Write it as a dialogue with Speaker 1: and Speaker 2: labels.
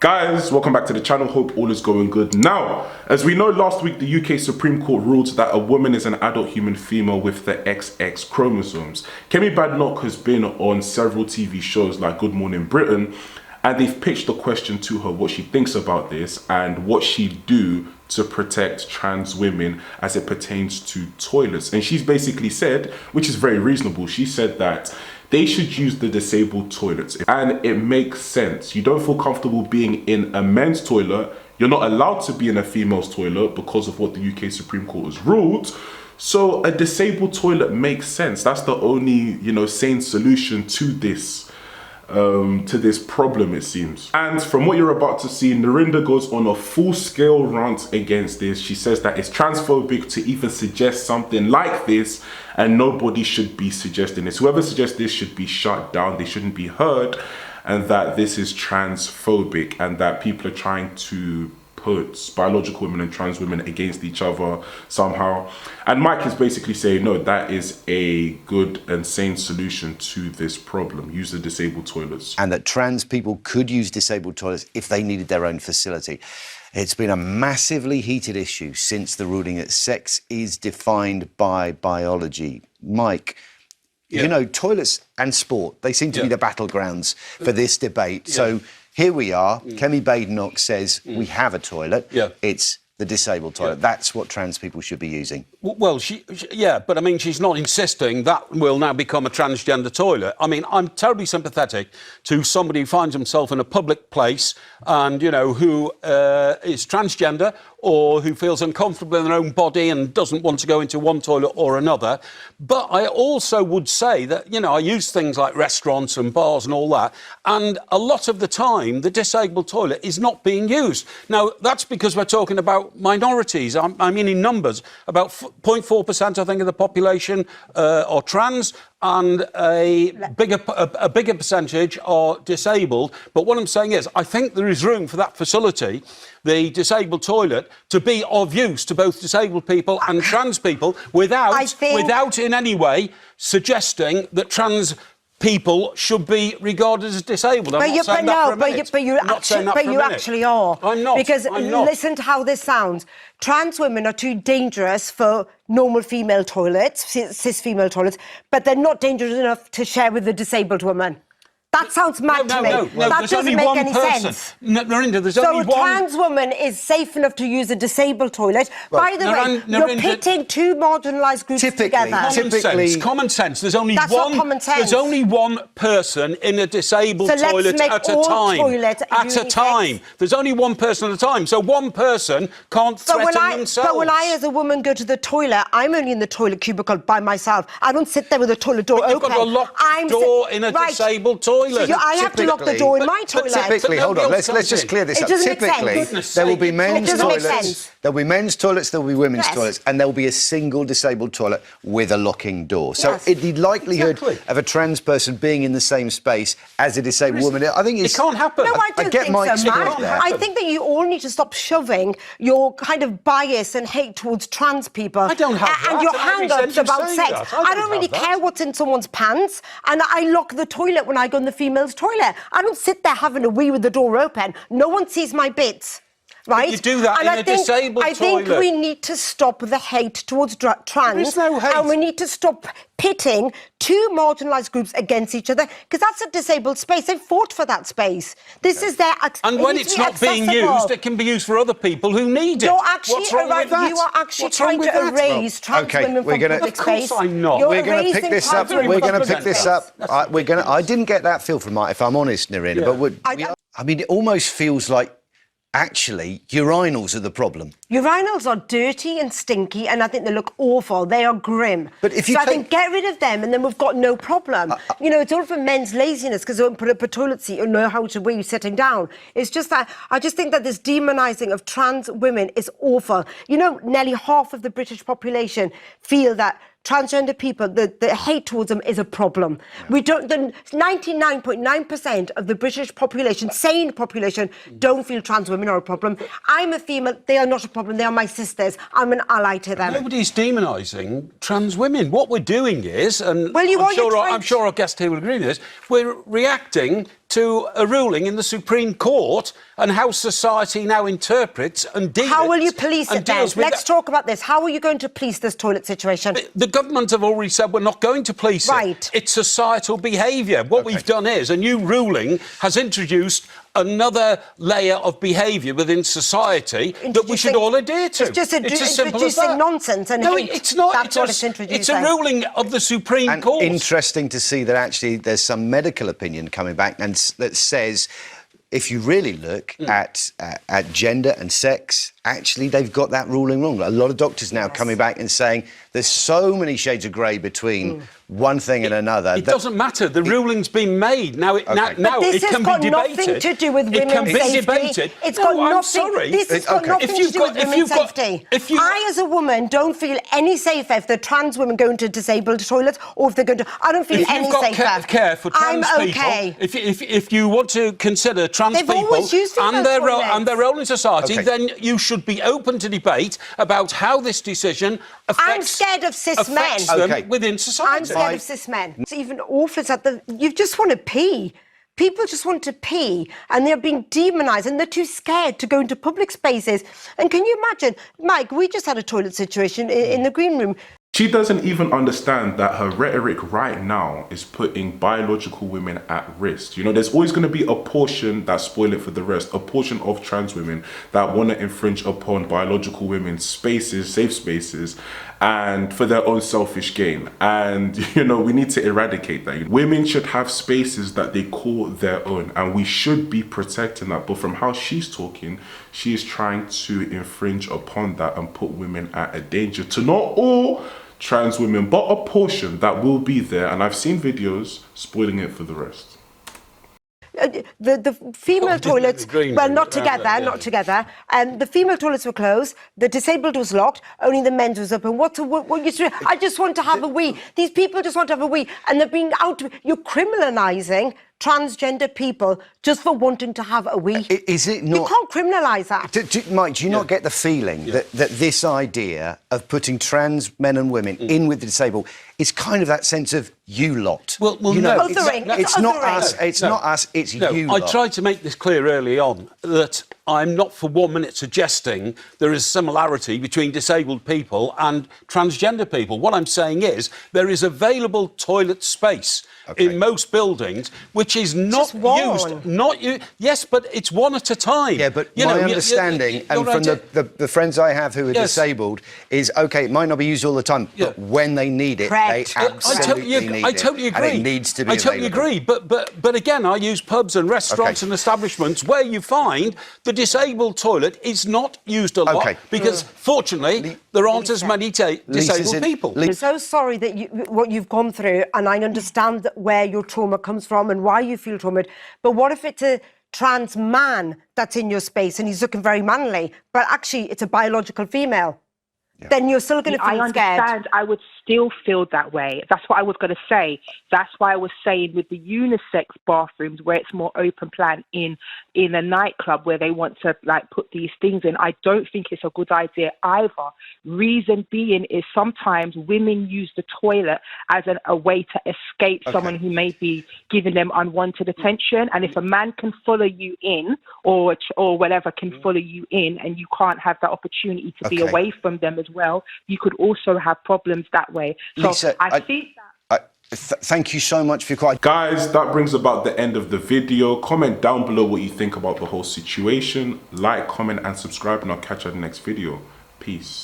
Speaker 1: Guys, welcome back to the channel. Hope all is going good. Now, as we know, last week the UK Supreme Court ruled that a woman is an adult human female with the XX chromosomes. Kemi Badenoch has been on several TV shows like Good Morning Britain, and they've pitched the question to her what she thinks about this and what she'd do to protect trans women as it pertains to toilets. And she's basically said, which is very reasonable, she said that they should use the disabled toilets. And it makes sense. You don't feel comfortable being in a men's toilet. You're not allowed to be in a female's toilet because of what the UK Supreme Court has ruled. So a disabled toilet makes sense. That's the only, sane solution to this problem, it seems. And from what you're about to see, Narinder goes on a full-scale rant against this. She says that it's transphobic to even suggest something like this, and nobody should be suggesting this. Whoever suggests this should be shut down. They shouldn't be heard, and that this is transphobic, and that people are trying to put biological women and trans women against each other somehow. And Mike is basically saying, no, that is a good and sane solution to this problem. Use the disabled toilets.
Speaker 2: And that trans people could use disabled toilets if they needed their own facility. It's been a massively heated issue since the ruling that sex is defined by biology. Mike, toilets and sport, they seem to be the battlegrounds for this debate. So here we are. Kemi Badenoch says we have a toilet. It's the disabled toilet. That's what trans people should be using.
Speaker 3: Well, but I mean, she's not insisting that will now become a transgender toilet. I mean, I'm terribly sympathetic to somebody who finds himself in a public place and, who is transgender or who feels uncomfortable in their own body and doesn't want to go into one toilet or another. But I also would say that, I use things like restaurants and bars and all that, and a lot of the time, the disabled toilet is not being used. Now, that's because we're talking about minorities. I mean, in numbers, about 0.4%, I think, of the population are trans, and a bigger percentage are disabled. But what I'm saying is, I think there is room for that facility, the disabled toilet, to be of use to both disabled people and trans people without in any way suggesting that trans people should be regarded as disabled. I'm not saying that for a minute.
Speaker 4: But you actually are.
Speaker 3: I'm not.
Speaker 4: Because listen to how this sounds. Trans women are too dangerous for normal female toilets, cis female toilets, but they're not dangerous enough to share with a disabled woman. That sounds mad to me.
Speaker 3: No,
Speaker 4: that doesn't make any sense.
Speaker 3: Narinder, there's only one...
Speaker 4: So a trans woman is safe enough to use a disabled toilet. By the way, you're pitting two marginalised groups together.
Speaker 3: Common sense. There's only There's only one person in a disabled toilet at a time. There's only one person at a time. So one person can't threaten themselves.
Speaker 4: But when I, as a woman, go to the toilet, I'm only in the toilet cubicle by myself. I don't sit there with the toilet door open.
Speaker 3: You've got a locked door in a disabled toilet.
Speaker 4: So I have to lock the door in my toilet.
Speaker 2: Typically, hold on, let's just clear this up. Typically, there will be men's toilets, there'll be men's toilets, there'll be women's toilets, and there'll be a single disabled toilet with a locking door. So the likelihood of a trans person being in the same space as a disabled woman, I think
Speaker 3: it can't happen.
Speaker 4: No, I don't think so, Matt. I think that you all need to stop shoving your kind of bias and hate towards trans people.
Speaker 3: I don't have that.
Speaker 4: And your hang-ups about sex. I don't really care what's in someone's pants, and I lock the toilet when I go in the female's toilet. I don't sit there having a wee with the door open. No one sees my bits. Right?
Speaker 3: But you do that in a disabled toilet.
Speaker 4: I think we need to stop the hate towards trans.
Speaker 3: There is no hate.
Speaker 4: And we need to stop pitting two marginalised groups against each other, because that's a disabled space. They've fought for that space. This is their...
Speaker 3: And when it's not being used, it can be used for other people who need it.
Speaker 4: What's wrong with that? You are actually trying to erase trans women from public space.
Speaker 3: Of course I'm not.
Speaker 2: We're going to pick this up. We're going to pick this up. I didn't get that feel from Mike, if I'm honest, Narinder, but I mean, it almost feels like actually, urinals are the problem.
Speaker 4: Urinals are dirty and stinky, and I think they look awful. They are grim.
Speaker 2: But if you
Speaker 4: I think get rid of them, and then we've got no problem. It's all for men's laziness, because they don't put up a toilet seat or know how to where you're sitting down. It's just that I just think that this demonising of trans women is awful. Nearly half of the British population feel that transgender people, the hate towards them is a problem. We don't. 99.9% of the British population, sane population, don't feel trans women are a problem. I'm a female. They are not a problem. They are my sisters. I'm an ally to them.
Speaker 3: Nobody's demonising trans women. What we're doing is, and
Speaker 4: well,
Speaker 3: I'm sure our guest here will agree with this, we're reacting to a ruling in the Supreme Court and how society now interprets and deals.
Speaker 4: How will you police
Speaker 3: and
Speaker 4: it then?
Speaker 3: deals with
Speaker 4: Let's talk about this. How are you going to police this toilet situation?
Speaker 3: The government have already said we're not going to police
Speaker 4: Right.
Speaker 3: it. It's societal behaviour. What we've done is a new ruling has introduced another layer of behaviour within society that we should all adhere to.
Speaker 4: It's just
Speaker 3: introducing
Speaker 4: nonsense and hate.
Speaker 3: It's not.
Speaker 4: That's what it's introducing.
Speaker 3: It's a ruling of the Supreme Court.
Speaker 2: Interesting to see that actually there's some medical opinion coming back and that says if you really look at gender and sex, actually they've got that ruling wrong. A lot of doctors now coming back and saying there's so many shades of grey between one thing and another.
Speaker 3: It doesn't matter. The ruling's been made. Now it can be debated.
Speaker 4: This has got nothing to do with women's safety.
Speaker 3: Debated.
Speaker 4: It's got nothing.
Speaker 3: I'm sorry.
Speaker 4: This has got nothing to do with women's safety. I, as a woman, don't feel any safer if the trans women go into disabled toilets or if they're going to. I don't feel any safer.
Speaker 3: If you've got care for trans people, if you want to consider trans people and their role in society, then you should be open to debate about how this decision affects them within society.
Speaker 4: I'm scared of cis men. It's even awful that you just want to pee. People just want to pee and they're being demonised and they're too scared to go into public spaces. And can you imagine, Mike, we just had a toilet situation in the green room.
Speaker 1: She doesn't even understand that her rhetoric right now is putting biological women at risk. You know, there's always going to be a portion that spoil it for the rest, a portion of trans women that want to infringe upon biological women's spaces, safe spaces, and for their own selfish gain. And, you know, we need to eradicate that. Women should have spaces that they call their own, and we should be protecting that. But from how she's talking, she is trying to infringe upon that and put women at a danger to not all trans women, but a portion that will be there. And I've seen videos spoiling it for the rest.
Speaker 4: The female toilets, well, not together. The female toilets were closed. The disabled was locked. Only the men's was open. What you say? I just want to have a wee. These people just want to have a wee, and they're being out. You're criminalising transgender people just for wanting to have a wee.
Speaker 2: Is it not?
Speaker 4: You can't criminalise that.
Speaker 2: Mike, do you not get the feeling that this idea of putting trans men and women in with the disabled is kind of that sense of you lot?
Speaker 3: Well,
Speaker 2: you know,
Speaker 3: no.
Speaker 2: It's not us. It's not us. It's you lot.
Speaker 3: I tried to make this clear early on that I'm not for 1 minute suggesting there is similarity between disabled people and transgender people. What I'm saying is there is available toilet space in most buildings, which is not used. Yes, but it's one at a time.
Speaker 2: Yeah, but my understanding, and from the friends I have who are disabled, is it might not be used all the time, but when they need it, they absolutely need it.
Speaker 3: I totally agree.
Speaker 2: And it needs to be
Speaker 3: I totally agree. But again, I use pubs and restaurants and establishments where you find the disabled toilet is not used a lot because, fortunately, there aren't as many disabled people.
Speaker 4: I'm so sorry that what you've gone through, and I understand where your trauma comes from and why you feel traumatized. But what if it's a trans man that's in your space and he's looking very manly, but actually it's a biological female? Yeah. Then you're still going to feel scared.
Speaker 5: I understand. I would still feel that way. That's what I was going to say. That's why I was saying with the unisex bathrooms where it's more open plan in a nightclub where they want to put these things in, I don't think it's a good idea either. Reason being is sometimes women use the toilet as a way to escape someone who may be giving them unwanted attention. And if a man can follow you in or whatever can follow you in and you can't have that opportunity to be away from them as well, you could also have problems that way. So Lisa, I think that...
Speaker 2: Thank you so much for your question.
Speaker 1: Guys, that brings about the end of the video. Comment down below what you think about the whole situation. Like, comment and subscribe, and I'll catch you in the next video. Peace.